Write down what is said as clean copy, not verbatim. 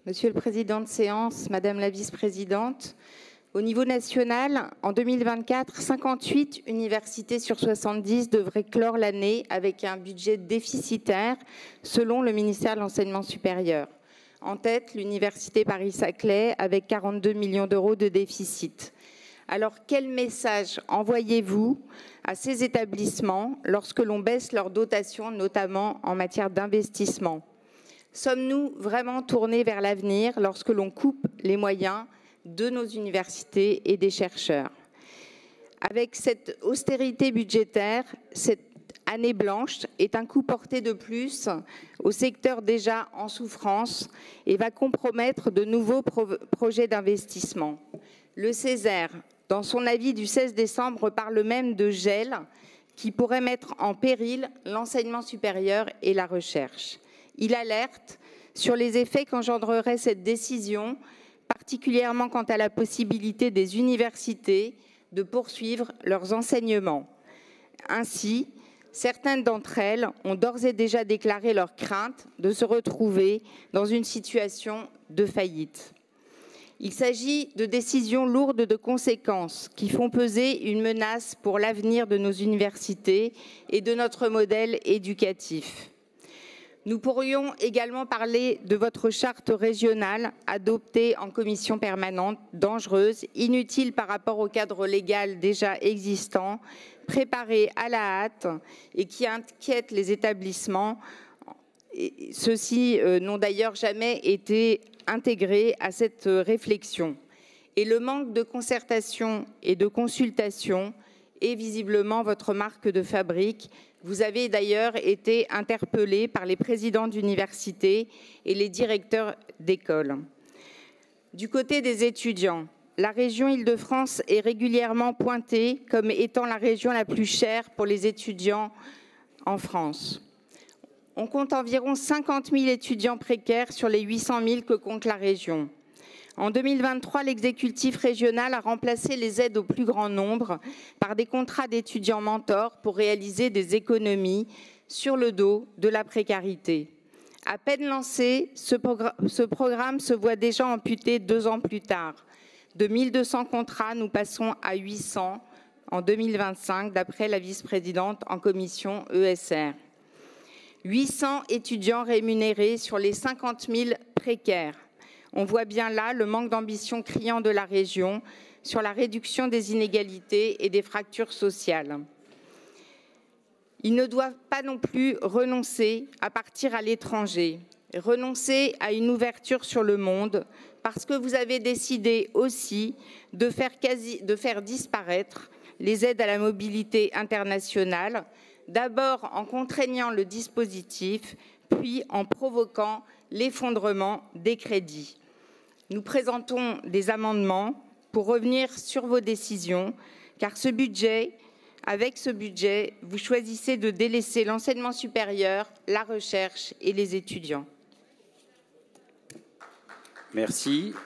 Monsieur le président de séance, Madame la vice-présidente, au niveau national, en 2024, 58 universités sur 70 devraient clore l'année avec un budget déficitaire selon le ministère de l'Enseignement supérieur. En tête, l'université Paris-Saclay avec 42 millions d'euros de déficit. Alors, quel message envoyez-vous à ces établissements lorsque l'on baisse leurs dotations, notamment en matière d'investissement? Sommes-nous vraiment tournés vers l'avenir lorsque l'on coupe les moyens de nos universités et des chercheurs? Avec cette austérité budgétaire, cette année blanche est un coup porté de plus au secteur déjà en souffrance et va compromettre de nouveaux projets d'investissement. Le Césaire, dans son avis du 16 décembre, parle même de gel qui pourrait mettre en péril l'enseignement supérieur et la recherche. Il alerte sur les effets qu'engendrerait cette décision, particulièrement quant à la possibilité des universités de poursuivre leurs enseignements. Ainsi, certaines d'entre elles ont d'ores et déjà déclaré leur crainte de se retrouver dans une situation de faillite. Il s'agit de décisions lourdes de conséquences qui font peser une menace pour l'avenir de nos universités et de notre modèle éducatif. Nous pourrions également parler de votre charte régionale adoptée en commission permanente, dangereuse, inutile par rapport au cadre légal déjà existant, préparée à la hâte et qui inquiète les établissements. Ceux-ci n'ont d'ailleurs jamais été intégrés à cette réflexion. Et le manque de concertation et de consultation est visiblement votre marque de fabrique. Vous avez d'ailleurs été interpellé par les présidents d'université et les directeurs d'école. Du côté des étudiants, la région Île-de-France est régulièrement pointée comme étant la région la plus chère pour les étudiants en France. On compte environ 50 000 étudiants précaires sur les 800 000 que compte la région. En 2023, l'exécutif régional a remplacé les aides au plus grand nombre par des contrats d'étudiants mentors pour réaliser des économies sur le dos de la précarité. À peine lancé, ce programme se voit déjà amputé 2 ans plus tard. De 1200 contrats, nous passons à 800 en 2025, d'après la vice-présidente en commission ESR. 800 étudiants rémunérés sur les 50 000 précaires. On voit bien là le manque d'ambition criant de la région sur la réduction des inégalités et des fractures sociales. Ils ne doivent pas non plus renoncer à partir à l'étranger, renoncer à une ouverture sur le monde, parce que vous avez décidé aussi de faire disparaître les aides à la mobilité internationale, d'abord en contraignant le dispositif, puis en provoquant l'effondrement des crédits. Nous présentons des amendements pour revenir sur vos décisions, car avec ce budget, vous choisissez de délaisser l'enseignement supérieur, la recherche et les étudiants. Merci.